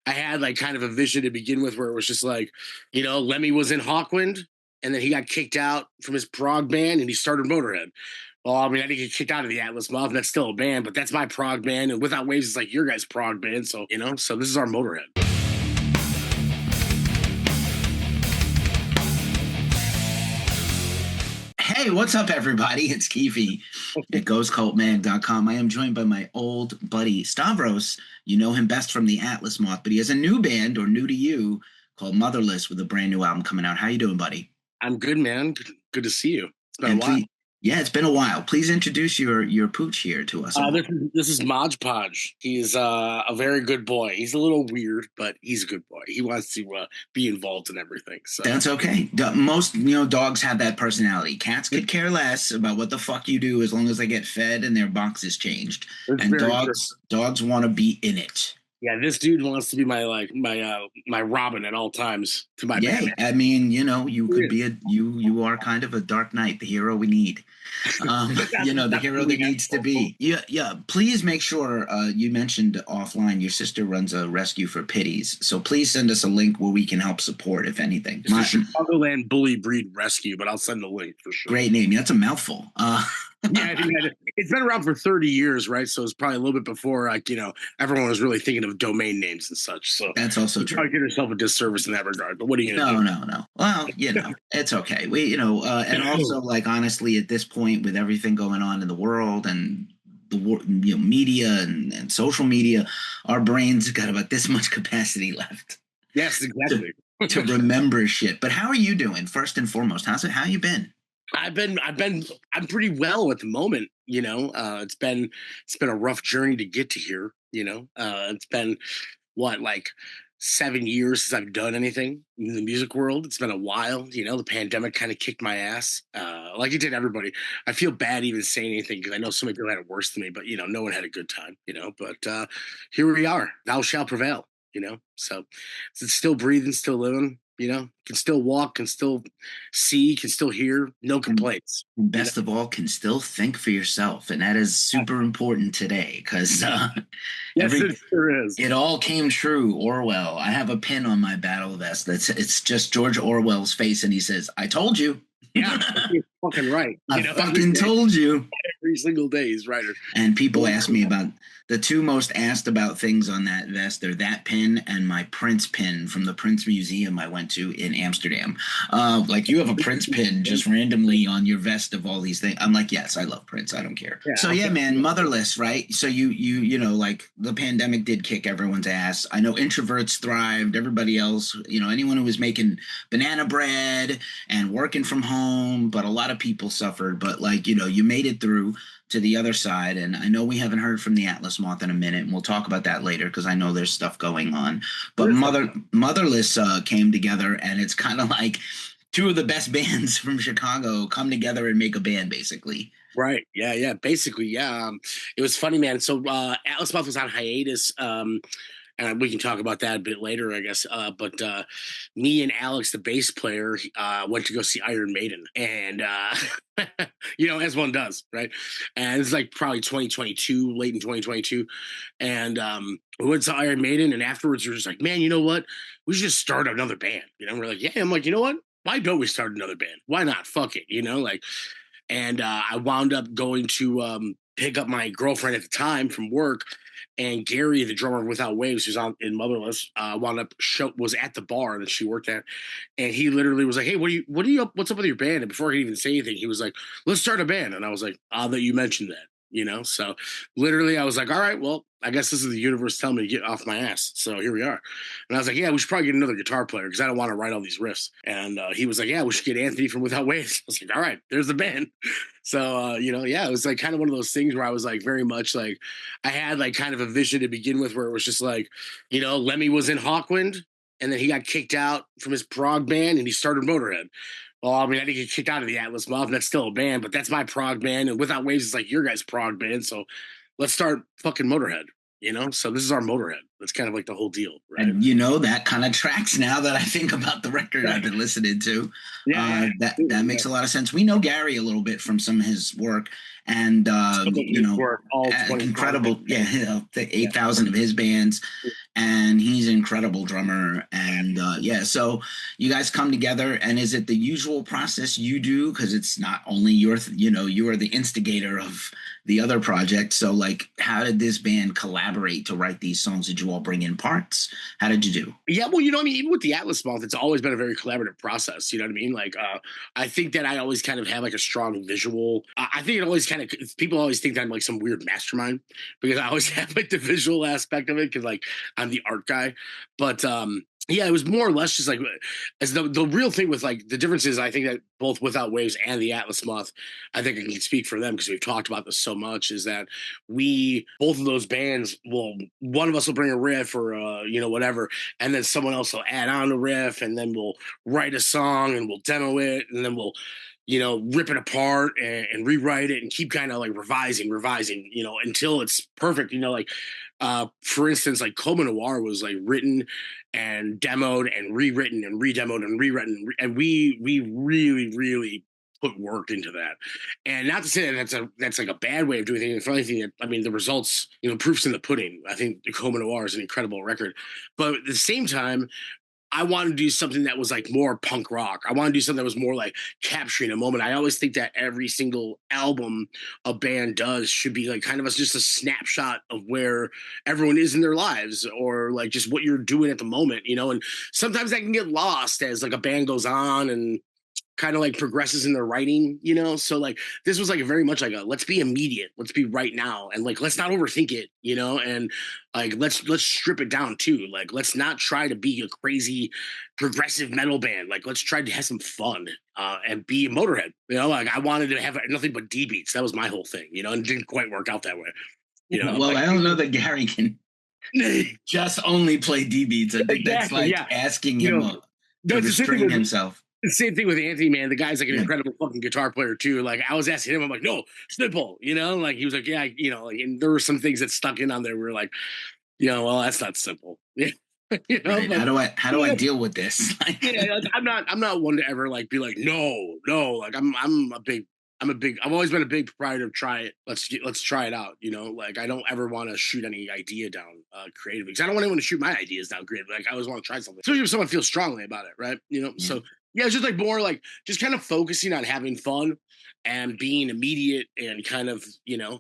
I had like kind of a vision to begin with where it was just like, Lemmy was in Hawkwind and then he got kicked out from his prog band and he started Motorhead. Well, I mean, I didn't get kicked out of the Atlas Moth, and that's still a band, but that's my prog band. And Without Waves is like your guys' prog band. So, so this is our Motorhead. Hey, what's up, everybody? It's Keefy at ghostcultmag.com. I am joined by my old buddy, Stavros. You know him best from the Atlas Moth, but he has a new band, or new to you, called Motherless, with a brand new album coming out. How you doing, buddy? I'm good, man. Good to see you. It's been a while. Yeah, it's been a while. Please introduce your pooch here to us. This is Modge Podge. He's a very good boy. He's a little weird, but he's a good boy. He wants to be involved in everything. So that's okay. Most dogs have that personality. Cats could care less about what the fuck you do as long as they get fed and their box is changed. And dogs want to be in it. Yeah, this dude wants to be my Robin at all times. To my Batman. I mean, you could be you are kind of a Dark Knight, the hero we need. The hero that needs to be. Yeah. Please make sure you mentioned offline your sister runs a rescue for pitties, so please send us a link where we can help support if anything. It's the Chicagoland Bully Breed Rescue, but I'll send the link for sure. Great name. That's a mouthful. Yeah, it's been around for 30 years, right? So it's probably a little bit before, everyone was really thinking of domain names and such. So that's also true. Probably get yourself a disservice in that regard. But what are you going to do? No. Well, it's okay. And also, honestly, at this point, with everything going on in the world and the media and social media, our brains got about this much capacity left. Yes, exactly. to remember shit. But how are you doing? First and foremost, how you been? I'm pretty well at the moment. It's been a rough journey to get to here. It's been 7 years since I've done anything in the music world. It's been a while. The pandemic kind of kicked my ass, like it did everybody. I feel bad even saying anything because I know so many people had it worse than me, but no one had a good time. But here we are. Thou shall prevail. So it's still breathing, still living. Can still walk, can still see, can still hear, no complaints. Best of all, can still think for yourself. And that is super important today because yes, it sure is. It all came true. Orwell. I have a pin on my battle vest. It's just George Orwell's face. And he says, I told you. Yeah, you're fucking right. I fucking told you. Every single day he's right. And people ask me about the two most asked about things on that vest are that pin and my Prince pin from the Prince Museum I went to in Amsterdam. You have a Prince pin just randomly on your vest of all these things. I'm like, yes, I love Prince. I don't care. Yeah, so yeah, man, Motherless, right? So you the pandemic did kick everyone's ass. I know introverts thrived. Everybody else, anyone who was making banana bread and working from home, but a lot of people suffered. But you made it through to the other side, and I know we haven't heard from the Atlas Moth in a minute, and we'll talk about that later because I know there's stuff going on. But Motherless came together, and it's kind of like two of the best bands from Chicago come together and make a band, basically. Right. Yeah. Basically, yeah. It was funny, man. So Atlas Moth was on hiatus. And we can talk about that a bit later, I guess. But me and Alex, the bass player, went to go see Iron Maiden. And, as one does, right? And it's probably 2022, late in 2022. And we went to Iron Maiden. And afterwards, we were just like, man, you know what? We should just start another band. We're like, yeah. I'm like, you know what? Why don't we start another band? Why not? Fuck it, And I wound up going to pick up my girlfriend at the time from work. And Gary, the drummer of Without Waves, who's in Motherless, was at the bar that she worked at, and he literally was like, "Hey, what's up with your band?" And before I could even say anything, he was like, "Let's start a band." And I was like, "Odd that you mentioned that." So literally I was like, all right, well, I guess this is the universe telling me to get off my ass. So here we are. And I was like, yeah, we should probably get another guitar player because I don't want to write all these riffs. And he was like, yeah, we should get Anthony from Without Waves. I was like, all right, there's the band. So, it was kind of one of those things where I was very much I had kind of a vision to begin with where it was just Lemmy was in Hawkwind and then he got kicked out from his prog band and he started Motorhead. Well, I mean, I didn't get kicked out of the Atlas Moth, and that's still a band, but that's my prog band, and Without Waves is your guys' prog band, so let's start fucking Motorhead, So this is our Motorhead. That's kind of like the whole deal, right? And that kind of tracks now that I think about the record I've been listening to. That makes a lot of sense. We know Gary a little bit from some of his work, and Work, all 20 incredible. The 8,000 of his bands, and he's an incredible drummer. And so you guys come together, and is it the usual process you do? Because it's not only you are the instigator of the other project. So like, how did this band collaborate to write these songs? Did you all bring in parts? How did you do? Yeah, well, I mean, even with the Atlas Moth, it's always been a very collaborative process. You know what I mean? Like, I think that I always kind of have like a strong visual. I think it always kind of, people always think that I'm like some weird mastermind because I always have like the visual aspect of it because like I'm the art guy. But yeah, it was more or less just like as the real thing with like the difference is I think that both Without Waves and the Atlas Moth, I think I can speak for them because we've talked about this so much, is that both of those bands one of us will bring a riff or whatever, and then someone else will add on a riff, and then we'll write a song and we'll demo it, and then we'll rip it apart and rewrite it and keep kind of like revising, until it's perfect. For instance, like Coma Noir was like written and demoed and rewritten and redemoed and rewritten, and we really, really put work into that. And not to say that that's like a bad way of doing things. For anything, I mean, the results, proof's in the pudding. I think Coma Noir is an incredible record, but at the same time, I wanted to do something that was like more punk rock. I wanted to do something that was more like capturing a moment. I always think that every single album a band does should be like kind of just a snapshot of where everyone is in their lives, or like just what you're doing at the moment, and sometimes that can get lost as like a band goes on and kind of like progresses in their writing, so like this was like very much like let's be immediate, let's be right now, and like let's not overthink it, and like let's strip it down too. Like let's not try to be a crazy progressive metal band. Like let's try to have some fun and be a Motorhead. Like I wanted to have nothing but D beats. That was my whole thing, and it didn't quite work out that way. Well, like, I don't know that Gary can just only play D beats. I think that's like asking him to restrain himself. The same thing with Anthony, man. The guy's like an incredible fucking guitar player too. Like I was asking him, I'm like, no, Snipple, like he was like, yeah, like, and there were some things that stuck in on there. We were like, well, that's not simple. Right. But, how do I deal with this? I'm not one to ever like be like, no, like I've always been a big proprietor of try it. Let's try it out. Like I don't ever want to shoot any idea down creatively, because I don't want anyone to shoot my ideas down creatively. Like I always want to try something. So if someone feels strongly about it, right? So yeah, it's just like more like just kind of focusing on having fun and being immediate and kind of,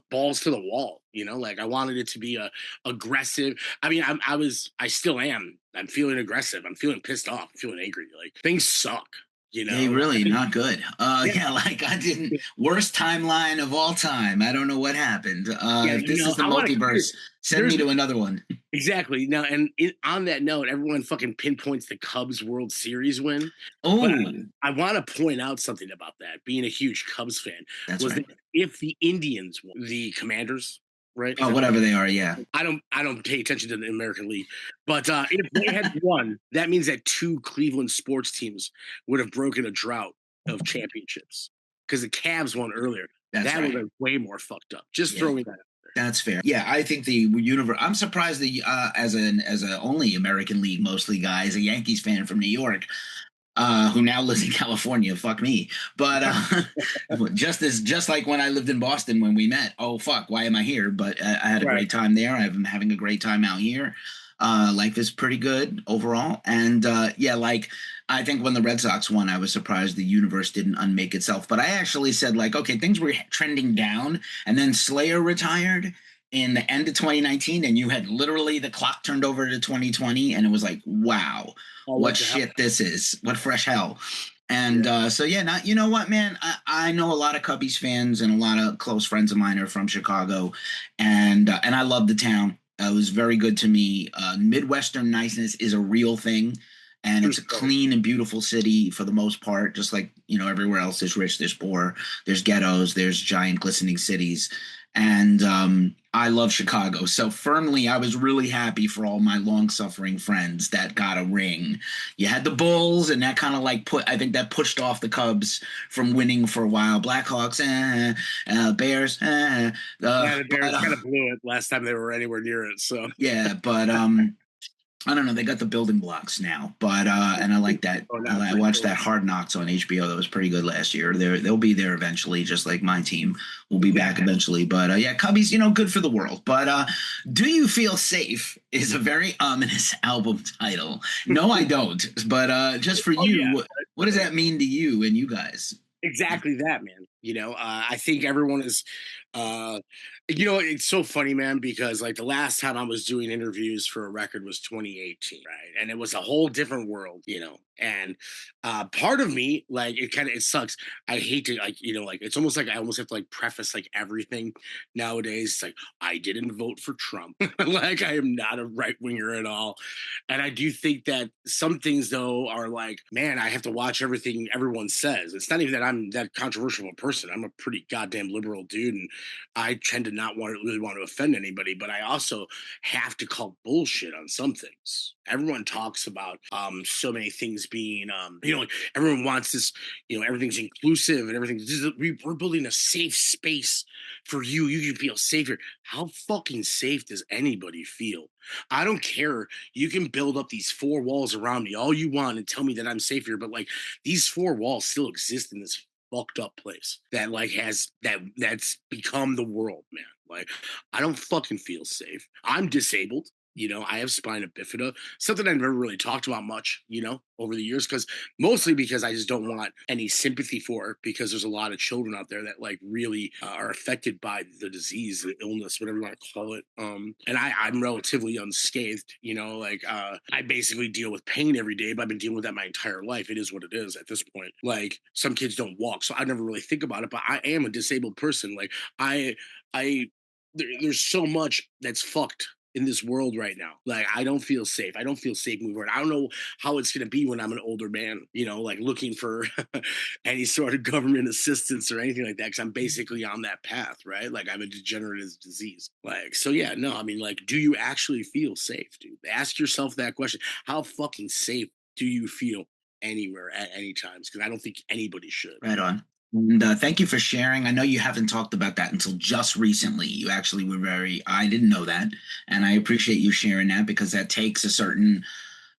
balls to the wall, like I wanted it to be aggressive. I mean, I still am. I'm feeling aggressive. I'm feeling pissed off. I'm feeling angry. Like things suck. They really not good. Like I didn't worst timeline of all time. I don't know what happened. If this is the multiverse, send me to another one. Exactly. Now, and on that note, everyone fucking pinpoints the Cubs World Series win. Oh, I want to point out something about that. Being a huge Cubs fan, that if the Indians won, the Commanders, right? Oh, whatever they are, yeah. I don't pay attention to the American League, but if they had won, that means that two Cleveland sports teams would have broken a drought of championships because the Cavs won earlier. That would have way more fucked up. Just throwing that out there. That's fair. Yeah, I think the universe. I'm surprised that as a only American League mostly guy, as a Yankees fan from New York, who now lives in California. Fuck me. But just like when I lived in Boston when we met. Oh, fuck, why am I here? But I had a great time there. I'm having a great time out here. Life is pretty good overall. And like I think when the Red Sox won, I was surprised the universe didn't unmake itself. But I actually said, like, okay, things were trending down. And then Slayer retired in the end of 2019, and you had literally the clock turned over to 2020, and it was like, wow, what shit this is. What fresh hell. And you know what, man? I know a lot of Cubbies fans, and a lot of close friends of mine are from Chicago, and I love the town. It was very good to me. Midwestern niceness is a real thing. and True it's a story. clean and beautiful city for the most part. Just like everywhere else, there's rich, there's poor, there's ghettos, there's giant glistening cities, and I love Chicago. So firmly, I was really happy for all my long-suffering friends that got a ring. You had the Bulls, and that kind of like I think that pushed off the Cubs from winning for a while. Blackhawks, Bears, Yeah, the but Bears kind of blew it last time they were anywhere near it. So yeah, but I don't know. They got the building blocks now, but and I like that. oh, no, I for watched sure. that Hard Knocks on HBO. That was pretty good last year. They'll be there eventually, just like my team will be back eventually. But yeah, Cubbies, good for the world. But Do You Feel Safe is a very ominous album title. No, I don't. But just for Oh you, yeah, what does that mean to you and you guys? exactly that, man. I think everyone is, uh, it's so funny, man, because like the last time I was doing interviews for a record was 2018, right? And it was a whole different world, and part of me, like, it sucks. I hate to, like, like, it's almost like I almost have to like preface like everything nowadays. It's like, I didn't vote for Trump. Like, I am not a right winger at all. And I do think that some things, though, are like, man, I have to watch everything everyone says. It's not even that I'm that controversial of a person. I'm a pretty goddamn liberal dude, and I tend to not really want to offend anybody, but I also have to call bullshit on some things. Everyone talks about so many things being, like, everyone wants this, everything's inclusive and everything. We're building a safe space for you. You can feel safer. How fucking safe does anybody feel? I don't care. You can build up these four walls around me all you want and tell me that I'm safe here, but like, these four walls still exist in this fucked up place that like has that's become the world, man. Like, I don't fucking feel safe. I'm disabled. I have spina bifida, something I've never really talked about much, over the years, mostly because I just don't want any sympathy for it, because there's a lot of children out there that like really are affected by the disease, the illness, whatever you want to call it. And I'm relatively unscathed, like I basically deal with pain every day, but I've been dealing with that my entire life. It is what it is at this point. Like, some kids don't walk, so I never really think about it, but I am a disabled person. Like, there's so much that's fucked in this world right now. Like, I don't feel safe. I don't feel safe moving around. I don't know how it's going to be when I'm an older man, like looking for any sort of government assistance or anything like that. Cause I'm basically on that path, right? Like, I have a degenerative disease. Like, so yeah, no, I mean, like, do you actually feel safe, dude? Ask yourself that question. How fucking safe do you feel anywhere at any times? Cause I don't think anybody should. Right on. And thank you for sharing. I know you haven't talked about that until just recently. You actually were I didn't know that. And I appreciate you sharing that, because that takes a certain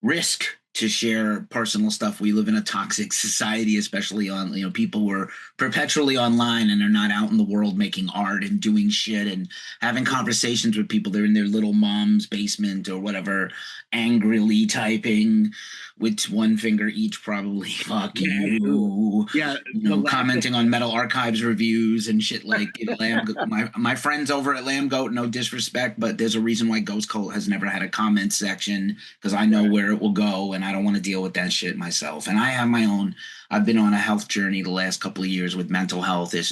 risk to share personal stuff. We live in a toxic society, especially on, people who are perpetually online and are not out in the world making art and doing shit and having conversations with people. They're in their little mom's basement or whatever, angrily typing with one finger each, probably. Fuck Yeah, you. yeah. Commenting on Metal Archives reviews and shit like, my friends over at Lamb Goat, no disrespect, but there's a reason why Ghost Cult has never had a comment section, because I know where it will go, and I don't want to deal with that shit myself. And I have my own. I've been on a health journey the last couple of years with mental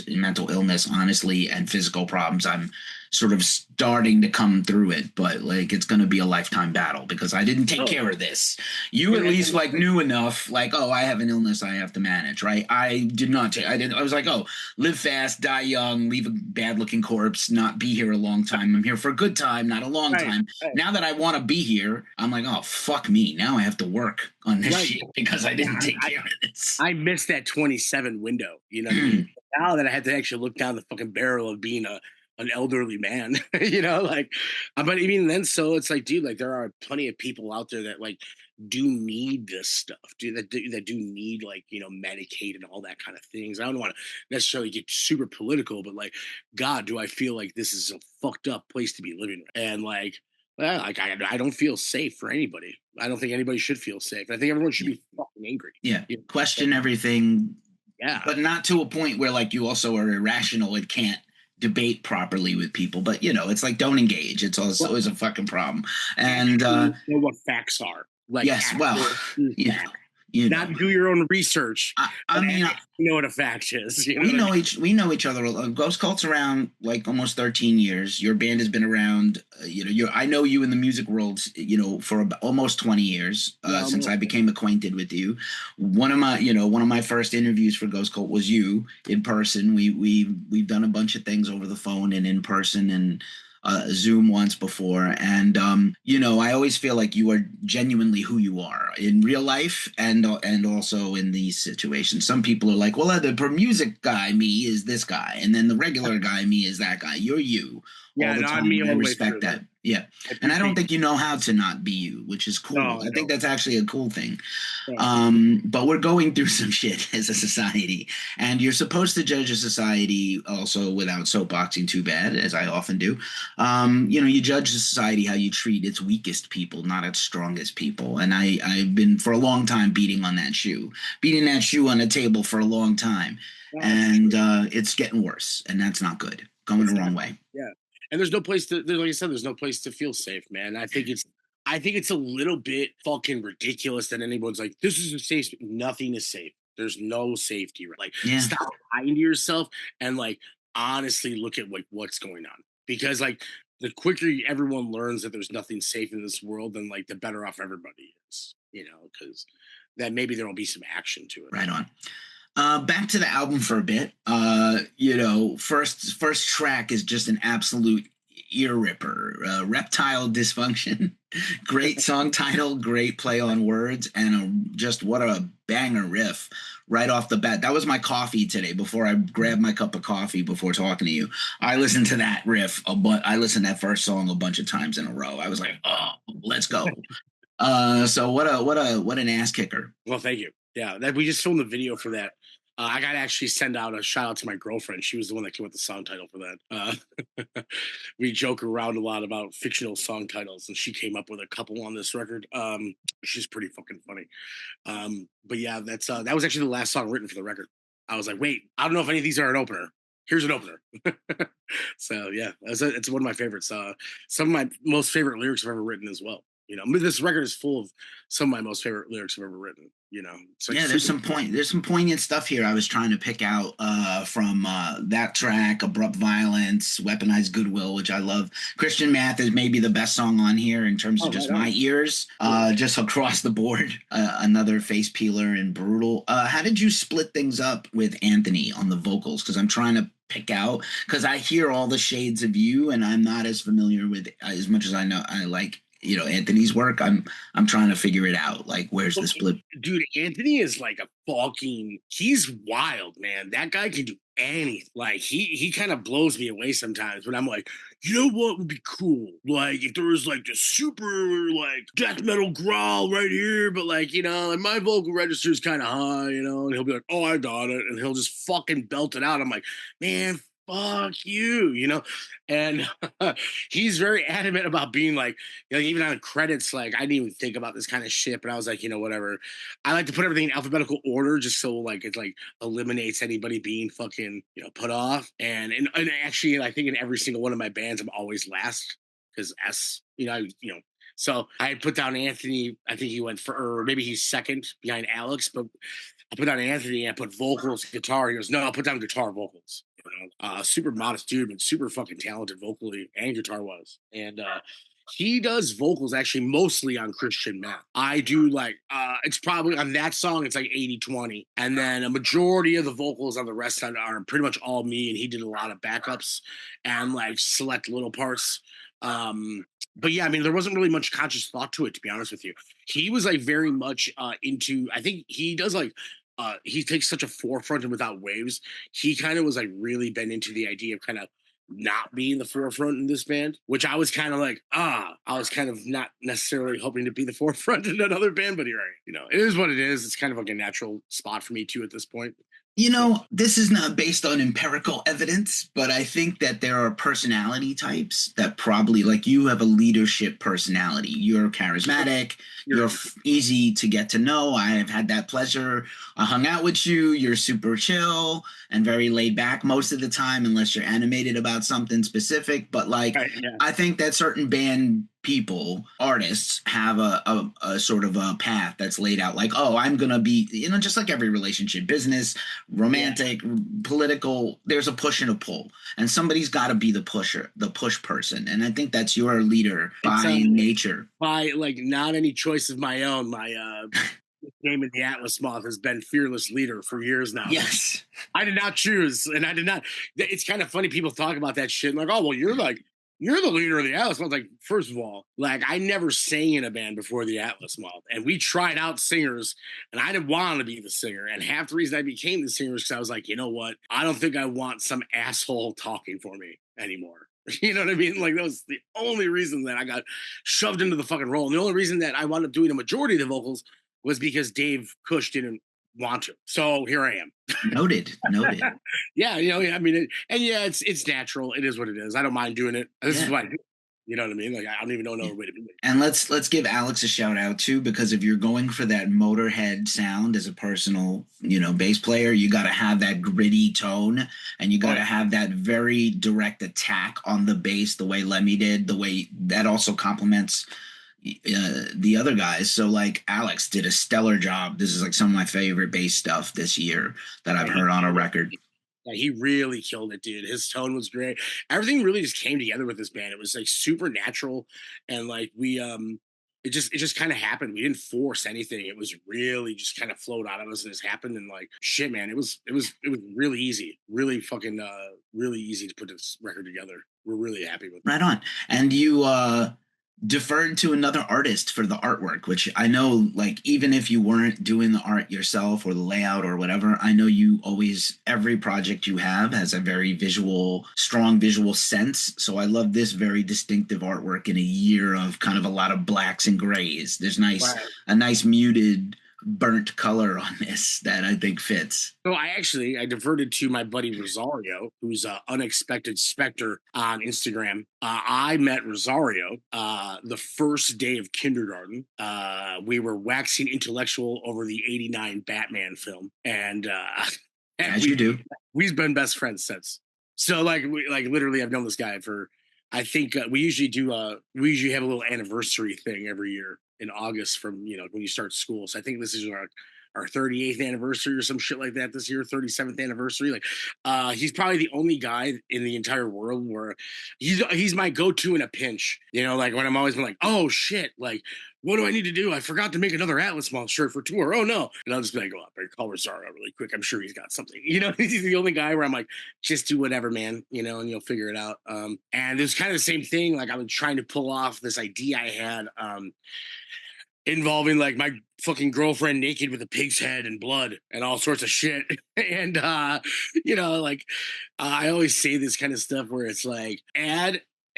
mental illness, honestly, and physical problems. I'm sort of starting to come through it, but like, it's going to be a lifetime battle, because I didn't take care of this. You at least like knew enough, like, oh, I have an illness I have to manage, right? I did not. I was like, oh, live fast, die young, leave a bad looking corpse, not be here a long time. I'm here for a good time, not a long time. Right. Now that I want to be here, I'm like, oh, fuck me. Now I have to work on this shit because I didn't take care of this. I missed that 27 window. You know what I mean? Now that I had to actually look down the fucking barrel of being an elderly man, like, but I mean, then, so it's like, dude, like, there are plenty of people out there that like do need this stuff, dude, that do need, like, Medicaid and all that kind of things. I don't want to necessarily get super political, but like, God, do I feel like this is a fucked up place to be living, and like, well, like, I don't feel safe for anybody. I don't think anybody should feel safe. I think everyone should be fucking angry. Yeah, question everything. Yeah, but not to a point where like you also are irrational and can't debate properly with people. But it's like, don't engage. It's always a fucking problem. And know what facts are. Like, yes, well, you know. Not do your own research. I mean, You know what a fact is. we know each other. Ghost Cult's around like almost 13 years. Your band has been around. I know you in the music world. For about almost 20 years since I became acquainted with you. One of my first interviews for Ghost Cult was you in person. We've done a bunch of things over the phone and in person and Zoom once before, and I always feel like you are genuinely who you are in real life and also in these situations. Some people are like, well, the music guy me is this guy, and then the regular guy me is that guy. You're you all the time. I respect that. Yeah, and I don't think you know how to not be you, which is cool. I think that's actually a cool thing. But we're going through some shit as a society, and you're supposed to judge a society also without soapboxing too bad, as I often do. You judge the society how you treat its weakest people, not its strongest people. And I've been for a long time beating that shoe on the table for a long time, and it's getting worse, and that's not good. Going the wrong way. Yeah. And there's no place to, like I said, there's no place to feel safe, man. I think it's a little bit fucking ridiculous that anyone's like, this is a safe. Nothing is safe. There's no safety. Like, stop lying to yourself and like honestly look at like what's going on. Because like the quicker everyone learns that there's nothing safe in this world, then like the better off everybody is. Because then maybe there will be some action to it. Right on. Back to the album for a bit. First track is just an absolute ear ripper. Reptile Dysfunction. Great song title, great play on words, and just what a banger riff right off the bat. That was my coffee today before I grabbed my cup of coffee before talking to you. I listened to that riff, I listened to that first song a bunch of times in a row. I was like, oh, let's go. So what an ass kicker. Well, thank you. Yeah, we just filmed the video for that. I got to actually send out a shout out to my girlfriend. She was the one that came up with the song title for that. We joke around a lot about fictional song titles, and she came up with a couple on this record. She's pretty fucking funny. But yeah, that was actually the last song written for the record. I was like, wait, I don't know if any of these are an opener. Here's an opener. So yeah, it's one of my favorites. Some of my most favorite lyrics I've ever written as well. This record is full of some of my most favorite lyrics I've ever written. There's some poignant stuff here I was trying to pick out from that track, Abrupt Violence, Weaponized Goodwill, which I love. Christian Math is maybe the best song on here in terms of just my ears, just across the board. Another face peeler and brutal. How did you split things up with Anthony on the vocals? Because I'm trying to pick out, because I hear all the shades of you, and I'm not as familiar with as much as I know. I like Anthony's work. I'm trying to figure it out. Like, where's the split? Dude, Anthony is like he's wild, man. That guy can do anything. Like, he kind of blows me away sometimes when I'm like, you know what would be cool? Like, if there was like this super like death metal growl right here, but like, and my vocal register is kind of high, and he'll be like, oh, I got it. And he'll just fucking belt it out. I'm like, man, fuck you, and he's very adamant about being like, even on credits, like, I didn't even think about this kind of shit, but I was like, whatever. I like to put everything in alphabetical order just so like it like eliminates anybody being fucking put off. And actually, I think in every single one of my bands, I'm always last because S, So I put down Anthony. I think he went or maybe he's second behind Alex, but I put down Anthony and I put vocals, guitar. He goes, no, I'll put down guitar, vocals. Super modest dude, but super fucking talented vocally and guitar-wise. And he does vocals actually mostly on Christian Math. I do like, it's probably on that song, it's like 80-20. And then a majority of the vocals on the rest are pretty much all me, and he did a lot of backups and like select little parts. But yeah, I mean, there wasn't really much conscious thought to it, to be honest with you. He was like very much into, I think he does like, he takes such a forefront and Without Waves, he kind of was like really been into the idea of kind of not being the forefront in this band, which I was kind of like, I was kind of not necessarily hoping to be the forefront in another band, but here I am. It is what it is. It's kind of like a natural spot for me too at this point. This is not based on empirical evidence, but I think that there are personality types that probably, like, you have a leadership personality. You're charismatic. You're easy to get to know. I have had that pleasure. I hung out with you. You're super chill and very laid back most of the time, unless you're animated about something specific. But like, I think that certain band people, artists, have a sort of a path that's laid out, like, oh, I'm gonna be, just like every relationship, business, romantic, political, there's a push and a pull, and somebody's got to be the push person, and I think that's your leader by nature. By like not any choice of my own, my name in the Atlas Moth has been fearless leader for years now. Yes. I did not choose, and I did not. It's kind of funny, people talk about that shit like, oh well, you're the leader of the Atlas Moth. Like, first of all, like, I never sang in a band before the Atlas Moth, and we tried out singers, and I didn't want to be the singer. And half the reason I became the singer is because I was like, you know what? I don't think I want some asshole talking for me anymore. You know what I mean? Like, that was the only reason that I got shoved into the fucking role. And the only reason that I wound up doing the majority of the vocals was because Dave Cush didn't want to. So here I am. Noted. Yeah, I mean, it's natural. It is what it is. I don't mind doing it. This is what I do. You know what I mean? Like, I don't even know another way to do it. And let's give Alex a shout out too, because if you're going for that Motorhead sound as a personal, bass player, you got to have that gritty tone, and you got to have that very direct attack on the bass, the way Lemmy did, the way that also complements the other guys. So like Alex did a stellar job. This is like some of my favorite bass stuff this year that I've heard on a record. Yeah, he really killed it, dude. His tone was great. Everything really just came together with this band. It was like super natural, and like we it just kind of happened. We didn't force anything. It was really just kind of flowed out of us, and it's happened. And like, shit, man, it was really easy, really fucking really easy to put this record together. We're really happy with it. Right on. And you deferred to another artist for the artwork, which I know, like, even if you weren't doing the art yourself or the layout or whatever, I know you always, every project you have has a very strong visual sense. So I love this very distinctive artwork in a year of kind of a lot of blacks and grays. There's a nice muted burnt color on this that I think fits. So I diverted to my buddy Rosario, who's Unexpected Spectre on Instagram. I met Rosario the first day of kindergarten. We were waxing intellectual over the '89 Batman film, and as you do, we've been best friends since. So like literally, I've known this guy for. I think we usually have a little anniversary thing every year in August from, when you start school. So I think this is our 38th anniversary or some shit like that this year, 37th anniversary. Like, he's probably the only guy in the entire world where he's my go-to in a pinch, like when I'm always been like, oh shit, like, what do I need to do? I forgot to make another Atlas Moth shirt for tour. Oh no. And I'll just be like, go up and call Rosario really quick. I'm sure he's got something, he's the only guy where I'm like, just do whatever, man, and you'll figure it out. And it was kind of the same thing. Like, I was trying to pull off this idea I had, involving like my fucking girlfriend naked with a pig's head and blood and all sorts of shit. And, I always say this kind of stuff where it's like,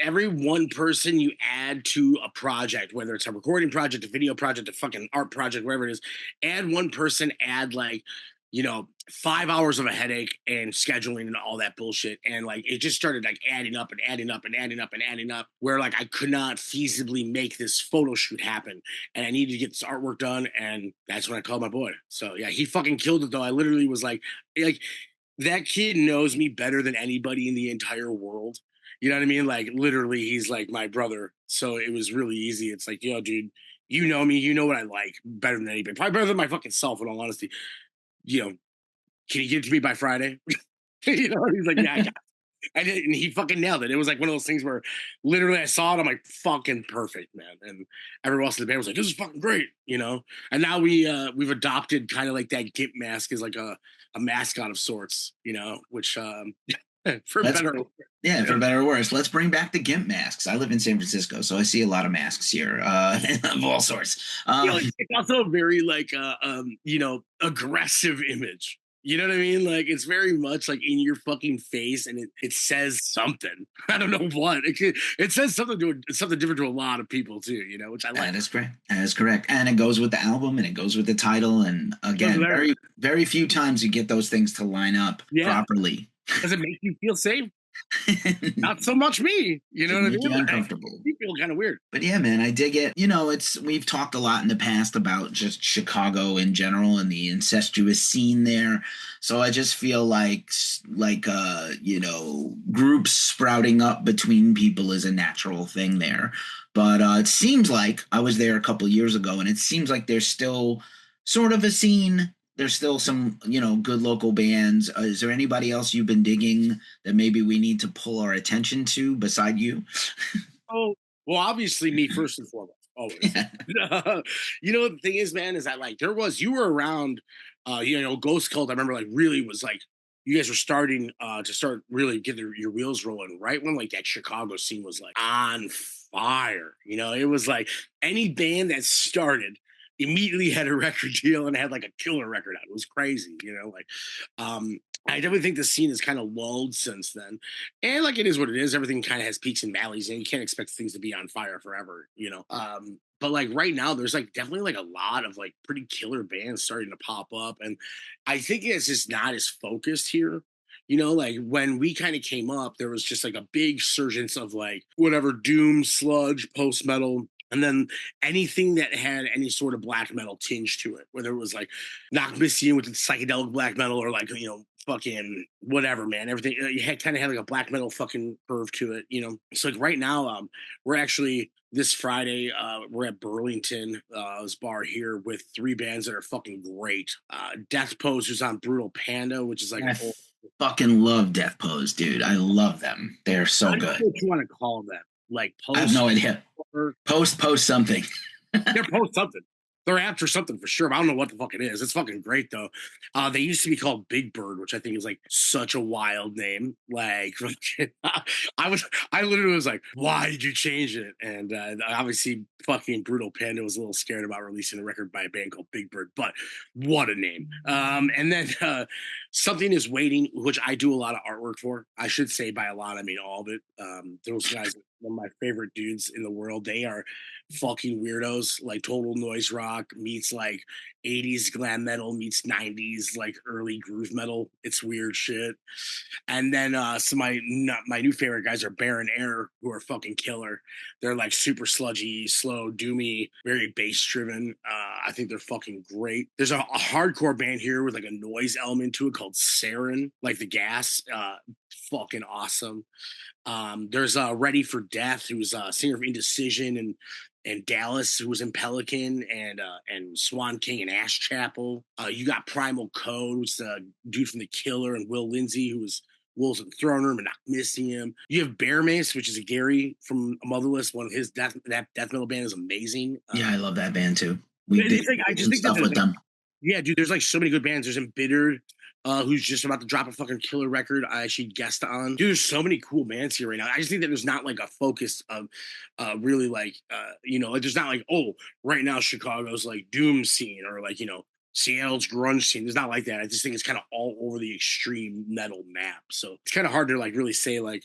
every one person you add to a project, whether it's a recording project, a video project, a fucking art project, whatever it is, add one person, add like, 5 hours of a headache and scheduling and all that bullshit. And like, it just started like adding up and adding up and adding up and adding up, where like I could not feasibly make this photo shoot happen. And I needed to get this artwork done. And that's when I called my boy. So yeah, he fucking killed it though. I literally was like that kid knows me better than anybody in the entire world. You know what I mean? Like, literally, he's like my brother. So it was really easy. It's like, yo, dude, you know me. You know what I like better than anybody. Probably better than my fucking self, in all honesty. Can you get it to me by Friday? He's like, yeah, I got it. And he fucking nailed it. It was like one of those things where literally I saw it. I'm like, fucking perfect, man. And everyone else in the band was like, this is fucking great, And now we've adopted kind of like that gimp mask as like a mascot of sorts, which for better or worse. Yeah, for better or worse. Let's bring back the gimp masks. I live in San Francisco, so I see a lot of masks here of all sorts. It's also a very like aggressive image. You know what I mean? Like, it's very much like in your fucking face, and it says something. I don't know what. It says something different to a lot of people too, which I like. That is correct. That is correct. And it goes with the album, and it goes with the title. And again, very, very few times you get those things to line up properly. Does it make you feel safe? Not so much me. You know Should what I make mean? you Like, uncomfortable. you feel kind of weird. But yeah, man, I dig it. We've talked a lot in the past about just Chicago in general and the incestuous scene there. So I just feel groups sprouting up between people is a natural thing there. But it seems like I was there a couple years ago, and it seems like there's still sort of a scene. There's still some, good local bands. Is there anybody else you've been digging that maybe we need to pull our attention to beside you? Oh, well, obviously me first and foremost, always. Yeah. The thing is, man, is that like you were around, Ghost Cult. I remember like really was like you guys were starting to start really getting your wheels rolling right when like that Chicago scene was like on fire. It was like any band that started immediately had a record deal and had like a killer record out. It was crazy, like I definitely think the scene has kind of lulled since then. And like it is what it is. Everything kind of has peaks and valleys, and you can't expect things to be on fire forever. But like right now, there's like definitely like a lot of like pretty killer bands starting to pop up. And I think it's just not as focused here. Like when we kind of came up, there was just like a big surgence of like whatever doom, sludge, post metal, and then anything that had any sort of black metal tinge to it, whether it was like Knock Missy with psychedelic black metal or like, fucking whatever, man. Everything you had kind of had like a black metal fucking curve to it. So like right now, we're actually this Friday, we're at Burlington, this bar here with three bands that are fucking great. Death Pose, who's on Brutal Panda, which is like I an old. fucking love Death Pose, dude. I love them. They're I so don't know good. what you want to call them, like I have post. no idea. Post something. They're post something. They're after something for sure. But I don't know what the fuck it is. It's fucking great though. They used to be called Big Bird, which I think is like such a wild name. Like, I literally was like, why did you change it? And obviously, fucking Brutal Panda was a little scared about releasing a record by a band called Big Bird, but what a name. And then Something is Waiting, which I do a lot of artwork for. I should say by a lot, I mean all of it. Those guys, one of my favorite dudes in the world. They are fucking weirdos, like total noise rock meets like 80s glam metal meets 90s like early groove metal. It's weird shit. And then my new favorite guys are Baron Air, who are fucking killer. They're like super sludgy, slow, doomy, very bass driven. I think they're fucking great. There's a hardcore band here with like a noise element to it called Sarin, like the gas. Fucking awesome. There's Ready for Death, who's a singer of Indecision and Dallas, who was in Pelican, and Swan King and Ash Chapel. You got Primal Code, who's the dude from The Killer, and Will Lindsay, who was Wolves and Throner, but not missing him. You have Bear Mace, which is a Gary from Motherless. One of his death metal band is amazing. Yeah, I love that band too. We did Like, I just some think that stuff with them. yeah, dude, there's like so many good bands. There's Embittered, who's just about to drop a fucking killer record I actually guessed on. Dude, there's so many cool bands here right now. I just think that there's not like a focus of really like like there's not like, oh, right now Chicago's like doom scene or like, Seattle's grunge scene. There's not like that. I just think it's kind of all over the extreme metal map. So it's kind of hard to like really say like,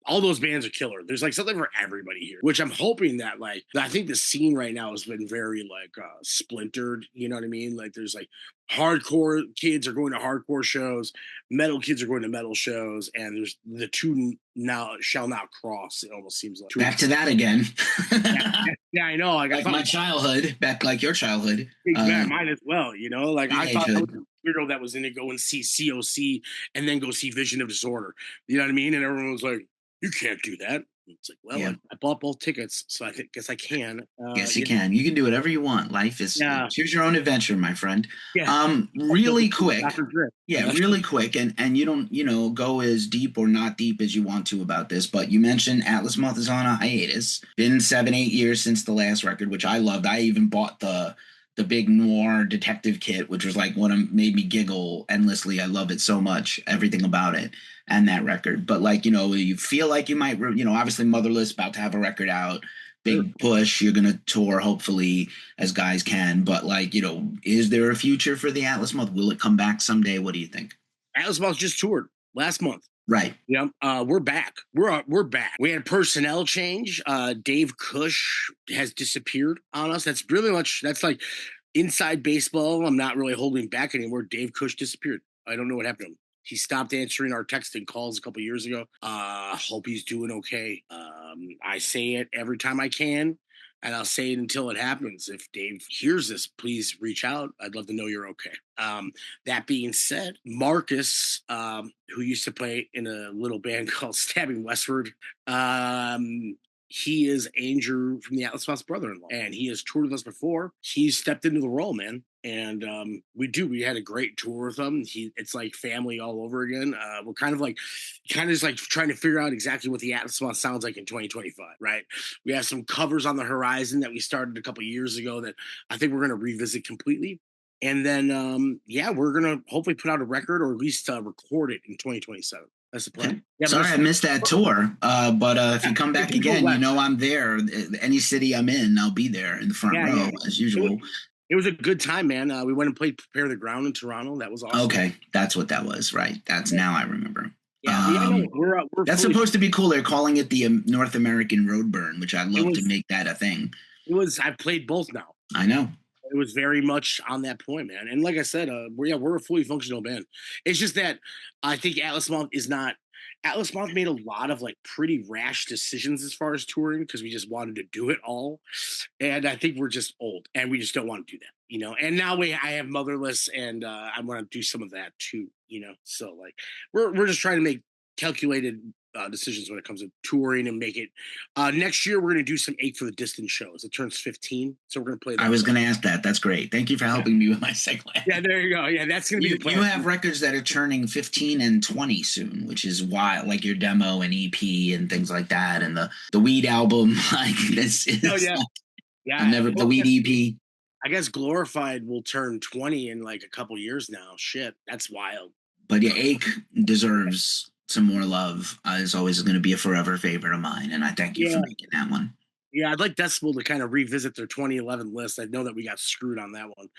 all those bands are killer. There's like something for everybody here, which I'm hoping that like I think the scene right now has been very like splintered. You know what I mean? Like there's like hardcore kids are going to hardcore shows, metal kids are going to metal shows, and there's the two now shall not cross. It almost seems like Back to that again. yeah, I know. Like my childhood, back like your childhood. Mine as well. Like I thought I was a weirdo that was going to go and see COC and then go see Vision of Disorder. You know what I mean? And everyone was like, you can't do that. It's like, well, yeah. I bought both tickets, so I guess I can. Yes, you can. You can do whatever you want. Life is choose your own adventure, my friend. Yeah. Really quick. Yeah, really quick. And you don't, go as deep or not deep as you want to about this, but you mentioned Atlas Moth is on a hiatus. Been 7-8 years since the last record, which I loved. I even bought the big noir detective kit, which was like what made me giggle endlessly. I love it so much, everything about it and that record. But like, you feel like you might, obviously Motherless about to have a record out, big push. You're going to tour hopefully as guys can. But like, is there a future for the Atlas Moth? Will it come back someday? What do you think? Atlas Moth just toured last month. Right. Yeah. We're back. We're back. We had personnel change. Dave Cush has disappeared on us. That's like inside baseball. I'm not really holding back anymore. Dave Cush disappeared. I don't know what happened to him. He stopped answering our texting calls a couple years ago. Hope he's doing okay. I say it every time I can, and I'll say it until it happens. If Dave hears this, please reach out. I'd love to know you're okay. That being said, Marcus, who used to play in a little band called Stabbing Westward, he is Andrew from the Atlas Moth's brother-in-law, and he has toured with us before. He's stepped into the role, man. And we had a great tour with him. It's like family all over again. We're kind of just like trying to figure out exactly what the Atlas Moth sounds like in 2025, right? We have some covers on the horizon that we started a couple years ago that I think we're going to revisit completely. And then, we're going to hopefully put out a record or at least record it in 2027. That's the plan. Okay. Yeah, sorry I missed that tour, but if you come back again, you know I'm there. Any city I'm in, I'll be there in the front row as usual. It was a good time, man. We went and played Prepare the Ground in Toronto. That was awesome. Okay, that's what that was, right? That's now I remember. Yeah, we're that's supposed to be cool. They're calling it the North American Road Burn, which I'd love to make that a thing. I've played both now. I know. It was very much on that point, man. And like I said, we're a fully functional band. It's just that I think Atlas Moth made a lot of like pretty rash decisions as far as touring because we just wanted to do it all. And I think we're just old and we just don't want to do that, you know. And now I have Motherless and I want to do some of that too, you know. So like we're just trying to make calculated decisions when it comes to touring and make it. Next year we're going to do some Ache for the Distance shows. It turns 15, so we're going to play that. I was going to ask that. That's great. Thank you for helping me with my segue. Yeah, there you go. Yeah, that's going to be the plan. You have records that are turning 15 and 20 soon, which is wild, like your demo and EP and things like that, and the Weed album. Like this is. Oh yeah, the Weed EP. I guess Glorified will turn 20 in like a couple years now. Shit, that's wild. But yeah, Ache deserves some more love. Is always going to be a forever favorite of mine, and I thank you for making that one. Yeah, I'd like Decibel to kind of revisit their 2011 list. I know that we got screwed on that one.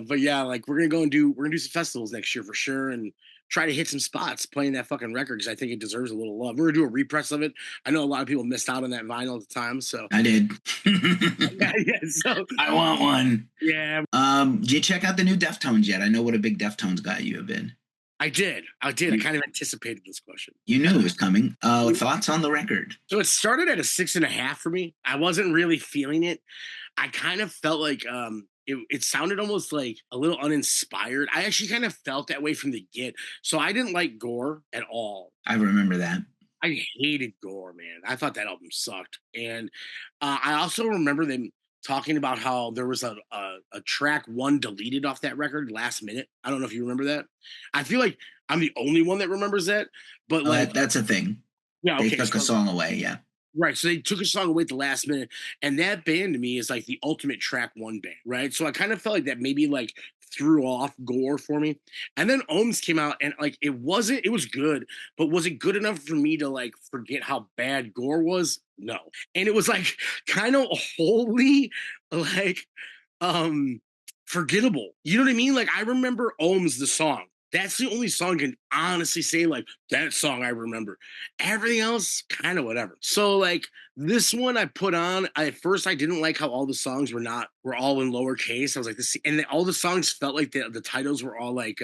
But yeah, like we're gonna do some festivals next year for sure, and try to hit some spots playing that fucking record because I think it deserves a little love. We're gonna do a repress of it. I know a lot of people missed out on that vinyl at the time, so I did. So I want one. Yeah. Did you check out the new Deftones yet? I know what a big Deftones guy you have been. I did. I kind of anticipated this question. You knew it was coming. Thoughts on the record? So it started at a 6.5 for me. I wasn't really feeling it. I kind of felt like it sounded almost like a little uninspired. I actually kind of felt that way from the get. So I didn't like Gore at all. I remember that. I hated Gore, man. I thought that album sucked. And I also remember them talking about how there was a track one deleted off that record last minute. I don't know if you remember that. I feel like I'm the only one that remembers that, but like that's a thing. Yeah, they took a song away. Yeah, right. So they took a song away at the last minute, and that band to me is like the ultimate track one band, right? So I kind of felt like that maybe like threw off Gore for me. And then Ohms came out, and like it was good, but was it good enough for me to like forget how bad Gore was? No. And it was like kind of wholly like forgettable. You know what I mean? Like I remember Ohms the song. That's the only song I can honestly say, like, that song I remember. Everything else, kind of whatever. So, like, this one I put on, at first I didn't like how all the songs were all in lowercase. I was like, this, and all the songs felt like the titles were all like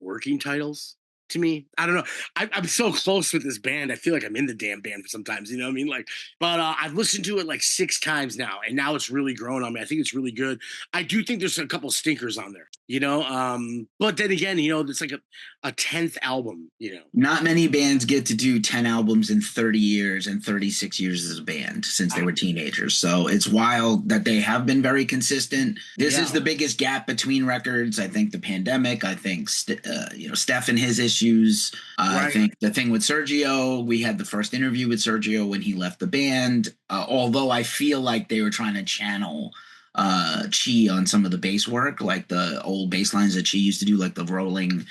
working titles to me. I don't know. I'm so close with this band. I feel like I'm in the damn band sometimes, you know what I mean? Like, but I've listened to it like 6 times now, and now it's really grown on me. I think it's really good. I do think there's a couple stinkers on there, you know? But then again, you know, it's like a 10th album, you know? Not many bands get to do 10 albums in 30 years and 36 years as a band since they were teenagers. So it's wild that they have been very consistent. This is the biggest gap between records. I think the pandemic, I think, Steph and his issues. I think the thing with Sergio, we had the first interview with Sergio when he left the band, although I feel like they were trying to channel Chi on some of the bass work, like the old bass lines that Chi used to do, like the rolling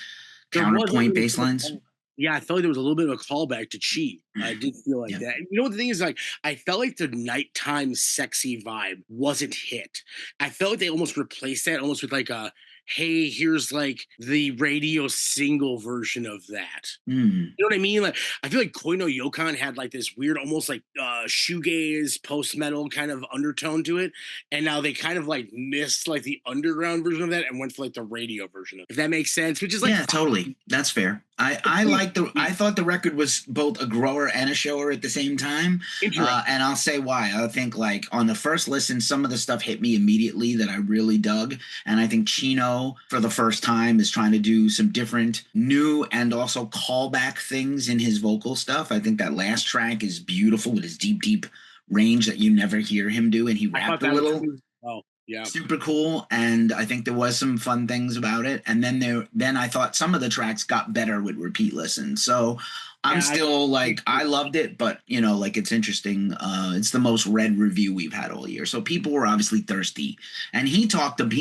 counterpoint bass lines. Yeah, I felt like there was a little bit of a callback to Chi. I did feel like Yeah. that. And you know what the thing is, like, I felt like the nighttime sexy vibe wasn't hit. I felt like they almost replaced that almost with like a, hey, here's like the radio single version of that. Mm. You know what I mean? Like, I feel like Koino Yokon had like this weird, almost like shoegaze, post metal kind of undertone to it, and now they kind of like missed like the underground version of that and went for like the radio version of it. If that makes sense, which is like Yeah, totally. That's fair. I thought the record was both a grower and a shower at the same time. And I'll say why. I think like on the first listen, some of the stuff hit me immediately that I really dug. And I think Chino for the first time is trying to do some different new and also callback things in his vocal stuff. I think that last track is beautiful with his deep range that you never hear him do. And he rapped a little. Oh, yeah. Super cool, and I think there was some fun things about it. And then I thought some of the tracks got better with repeat listens. So I'm still like, I loved it, but like it's interesting. It's the most read review we've had all year, so people were obviously thirsty. And he's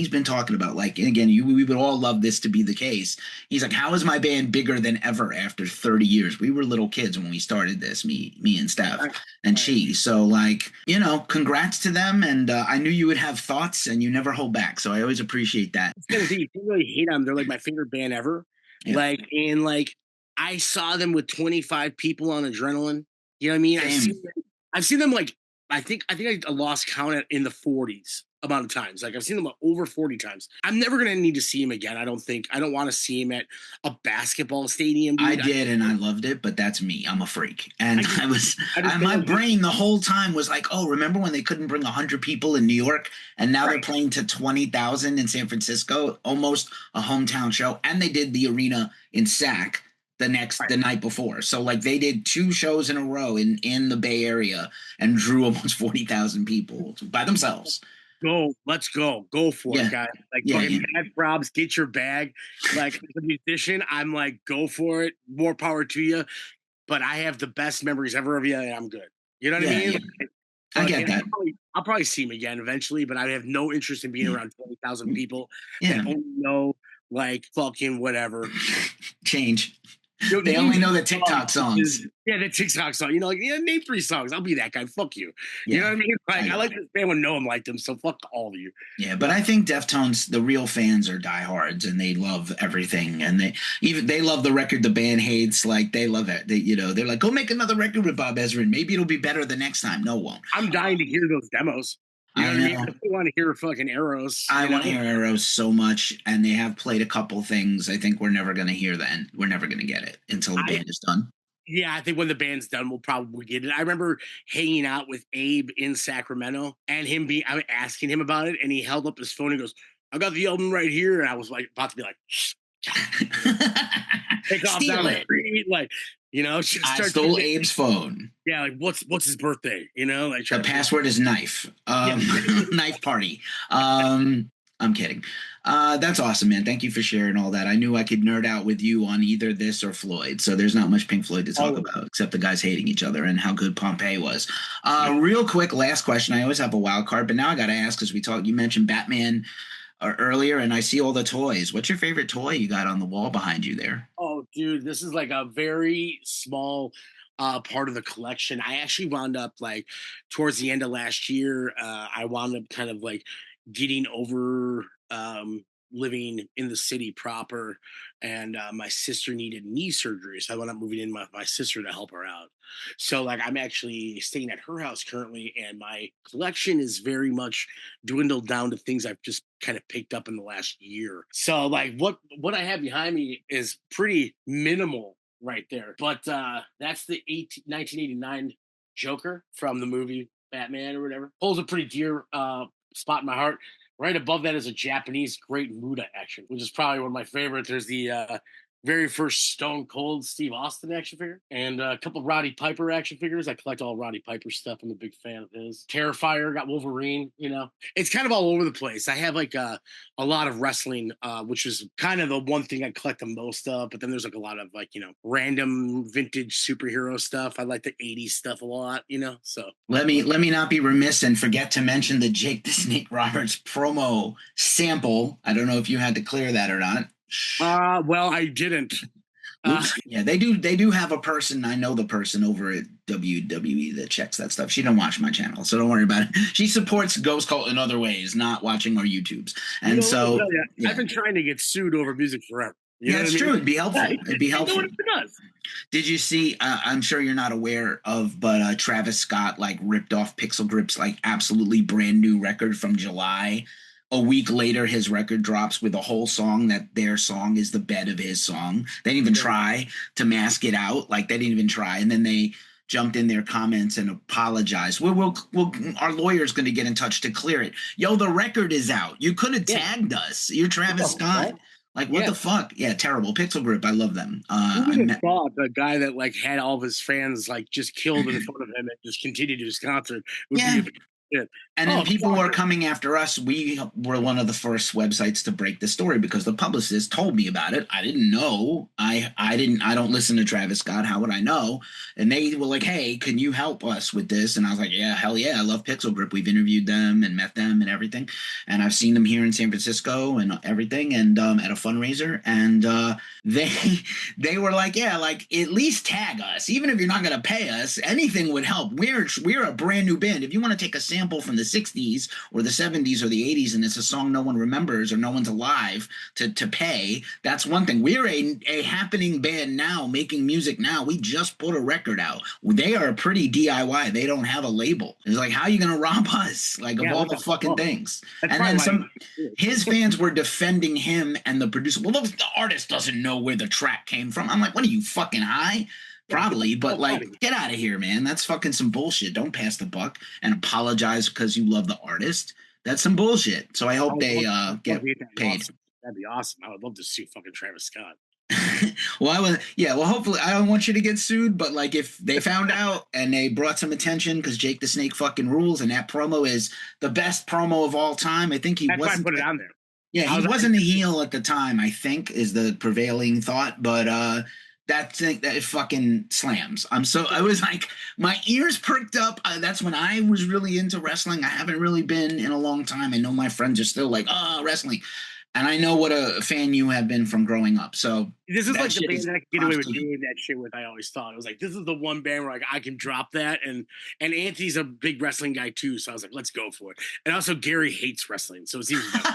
been talking about like, and again, we would all love this to be the case. He's like, how is my band bigger than ever after 30 years? We were little kids when we started this, me and Steph and Chi. So like, congrats to them. And I knew you would have thoughts, and you never hold back. So I always appreciate that. You can't really hate them. They're like my favorite band ever. Yeah. Like I saw them with 25 people on Adrenaline. You know what I mean? I've seen them like I think I lost count in the 40s amount of times. Like I've seen them over 40 times. I'm never gonna need to see him again. I don't want to see him at a basketball stadium. Dude. I did, and I loved it, but that's me. I'm a freak, and my brain the whole time was like, oh, remember when they couldn't bring 100 people in New York, and now they're playing to 20,000 in San Francisco, almost a hometown show, and they did the arena in Sac the night before. So like they did 2 shows in a row in the Bay Area and drew almost 40,000 people by themselves. Let's go for it, guys. Like mad probs, get your bag. Like as a musician, I'm like, go for it. More power to you. But I have the best memories ever of you, and I'm good. You know what I mean? Yeah. I get that. I'll probably see him again eventually, but I have no interest in being around 20,000 people that only know like fucking whatever. Change. They only know the TikTok songs. Yeah, the TikTok song. Name 3 songs. I'll be that guy. Fuck you. You know what I mean? Like I like this band when no one liked them, so fuck all of you. Yeah, but I think Deftones, the real fans are diehards, and they love everything, and they love the record the band hates. Like they love it. They're like, go make another record with Bob Ezrin. Maybe it'll be better the next time. No, it won't. I'm dying to hear those demos. You know what I mean? I want to hear fucking Arrows. I want to hear Arrows so much, and they have played a couple things. I think we're never going to hear that. We're never going to get it until the band is done. Yeah, I think when the band's done, we'll probably get it. I remember hanging out with Abe in Sacramento, and I was asking him about it, and he held up his phone and goes, "I got the album right here," and I was like about to be like, "Take off down the street," like. I stole Abe's phone. Yeah, like what's his birthday? Like the password is knife. Knife party. I'm kidding. That's awesome, man. Thank you for sharing all that. I knew I could nerd out with you on either this or Floyd. So there's not much Pink Floyd to talk about except the guys hating each other and how good Pompeii was. Real quick, last question. I always have a wild card, but now I got to ask because you mentioned Batman earlier, and I see all the toys. What's your favorite toy you got on the wall behind you there? Oh, dude, this is like a very small part of the collection. I actually wound up like towards the end of last year, I wound up kind of like getting over living in the city proper, and my sister needed knee surgery, so I wound up moving in with my sister to help her out. So like I'm actually staying at her house currently, and my collection is very much dwindled down to things I've just kind of picked up in the last year. So like what I have behind me is pretty minimal right there, but that's the 1989 Joker from the movie Batman or whatever. Holds a pretty dear spot in my heart. Right above that is a Japanese Great Muta action, which is probably one of my favorites. There's the very first Stone Cold Steve Austin action figure and a couple of Roddy Piper action figures. I collect all Roddy Piper stuff. I'm a big fan of his. Terrifier, got Wolverine, It's kind of all over the place. I have like a lot of wrestling, which is kind of the one thing I collect the most of, but then there's like a lot of like, random vintage superhero stuff. I like the 80s stuff a lot, so. Let me not be remiss and forget to mention the Jake the Snake Roberts promo sample. I don't know if you had to clear that or not. Well, I didn't. Yeah, they do have a person. I know the person over at WWE that checks that stuff. She don't watch my channel, so don't worry about it. She supports Ghost Cult in other ways, not watching our YouTubes. And so, yeah. I've been trying to get sued over music forever. Yeah, it's true. It'd be helpful. It'd be helpful. No one does. Did you see? I'm sure you're not aware of, but Travis Scott like ripped off Pixel Grip's like absolutely brand new record from July. A week later, his record drops with a whole song that their song is the bed of his song. They didn't even try to mask it out. Like they didn't even try, and then they jumped in their comments and apologized. We'll our lawyer's going to get in touch to clear it. Yo, the record is out. You could have tagged us. You're Travis Scott. Like, what the fuck? Yeah, terrible. Pixel Grip, I love them. Who thought the guy that, like, had all of his fans, like, just killed in front of him and just continued his concert would be and then people were coming after us. We were one of the first websites to break the story because the publicist told me about it. I didn't know. I don't listen to Travis Scott. How would I know? And they were like, hey, can you help us with this? And I was like, yeah, hell yeah. I love Pixel Grip. We've interviewed them and met them and everything. And I've seen them here in San Francisco and everything and at a fundraiser. And they were like, yeah, like at least tag us. Even if you're not going to pay us, anything would help. We're a brand new band. If you want to take a sample from the 60s or the 70s or the 80s and it's a song no one remembers or no one's alive to pay, that's one thing. We're a happening band now, making music now. We just put a record out. They are pretty DIY. They don't have a label. It's like, how are you going to rob us? Like, of all the fucking things. And then his fans were defending him and the producer. Well, the artist doesn't know where the track came from. I'm like, what are you, fucking high? Probably, but like, get out of here, man. That's fucking some bullshit. Don't pass the buck and apologize because you love the artist. That's some bullshit. So I hope they get paid. That'd be awesome. I would love to sue fucking Travis Scott. Well, hopefully, I don't want you to get sued, but like if they found out and they brought some attention because Jake the Snake fucking rules and that promo is the best promo of all time. I think he wasn't. I put it on there. Yeah, he wasn't a heel at the time, I think, is the prevailing thought, but that thing that it fucking slams. I was like, my ears perked up. That's when I was really into wrestling. I haven't really been in a long time. I know my friends are still like, wrestling. And I know what a fan you have been from growing up. So this is like the band that I could get away with doing that shit with. I always thought it was like, this is the one band where like I can drop that. And Anthony's a big wrestling guy too. So I was like, let's go for it. And also Gary hates wrestling. So it's even better.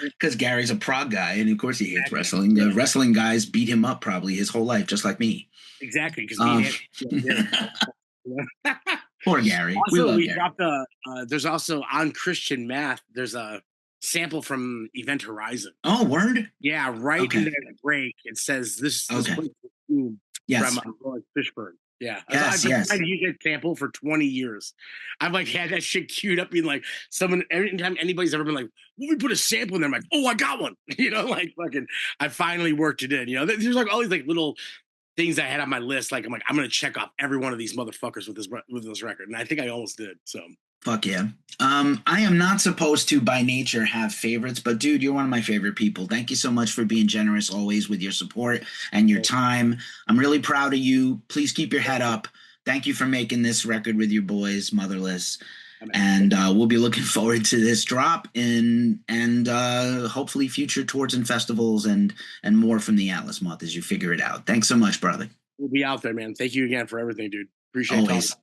Because Gary's a prog guy. And of course he hates wrestling. The wrestling guys beat him up probably his whole life, just like me. Exactly. Because poor Gary. Also, we love we Gary. dropped there's also on Christian Math, there's a sample from Event Horizon. Oh, word? Yeah, in the break, it says this from Lawrence Fishburne. Yeah. I've been trying to use that sample for 20 years. I've like had that shit queued up being like anytime anybody's ever been like, well, we put a sample in there, I'm like, oh, I got one. Like fucking I finally worked it in. There's like all these like little things I had on my list. Like I'm gonna check off every one of these motherfuckers with this record. And I think I almost did. So fuck yeah. I am not supposed to by nature have favorites, but dude, you're one of my favorite people. Thank you so much for being generous always with your support and your time. I'm really proud of you. Please keep your head up. Thank you for making this record with your boys, Motherless. And we'll be looking forward to this drop and hopefully future tours and festivals and more from the Atlas Moth as you figure it out. Thanks so much, brother. We'll be out there, man. Thank you again for everything, dude. Appreciate it. Always.